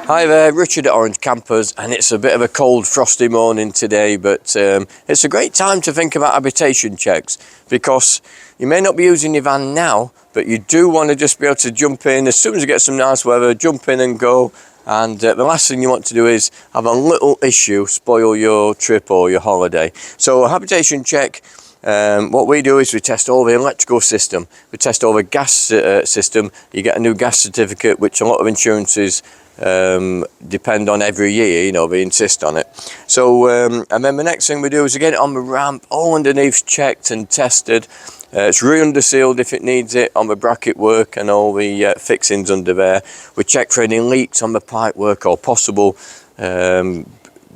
Hi there, Richard at Orange Campers, and it's a bit of a cold, frosty morning today, but it's a great time to think about habitation checks, because you may not be using your van now, but you do want to just be able to jump in as soon as you get some nice weather, jump in and go. And the last thing you want to do is have a little issue spoil your trip or your holiday. So a habitation check, what we do is we test all the electrical system, we test all the gas system. You get a new gas certificate, which a lot of insurances depend on every year, you know, they insist on it. So and then the next thing we do is we get it on the ramp, all underneath checked and tested. It's re-undersealed if it needs it on the bracket work and all the fixings under there. We check for any leaks on the pipe work or possible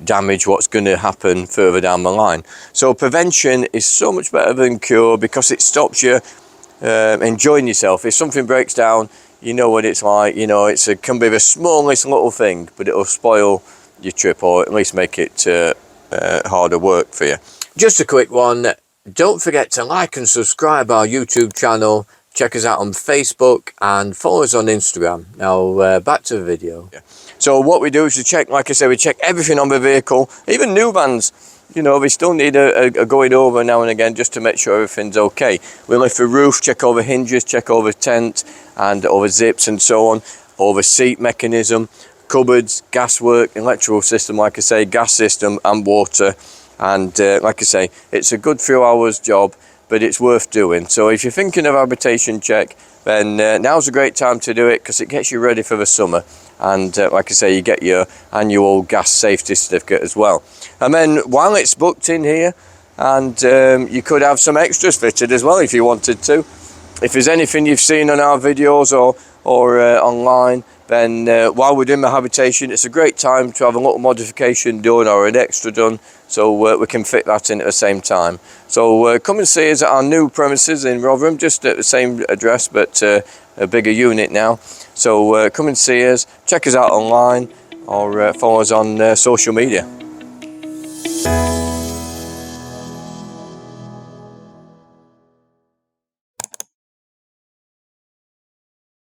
damage, what's going to happen further down the line. So prevention is so much better than cure, because it stops you enjoying yourself. If something breaks down, you know what it's like, you know, it can be the smallest little thing, but it'll spoil your trip or at least make it harder work for you. Just a quick one, don't forget to like and subscribe our YouTube channel, check us out on Facebook and follow us on Instagram. Now back to the video. So what we do is we check, like I said, we check everything on the vehicle, even new vans. You know, we still need a going over now and again just to make sure everything's okay. We lift the roof, check over hinges, check over tent and over zips and so on, over seat mechanism, cupboards, gas work, electrical system, like I say, gas system and water. And like I say, it's a good few hours job, but it's worth doing. So if you're thinking of habitation check, then now's a great time to do it, because it gets you ready for the summer. And like I say, you get your annual gas safety certificate as well. And then while it's booked in here, and you could have some extras fitted as well if you wanted to. If there's anything you've seen on our videos or online, then while we're doing the habitation, it's a great time to have a little modification done or an extra done, so we can fit that in at the same time. So come and see us at our new premises in Rotherham, just at the same address, but a bigger unit now. So come and see us, check us out online, or follow us on social media.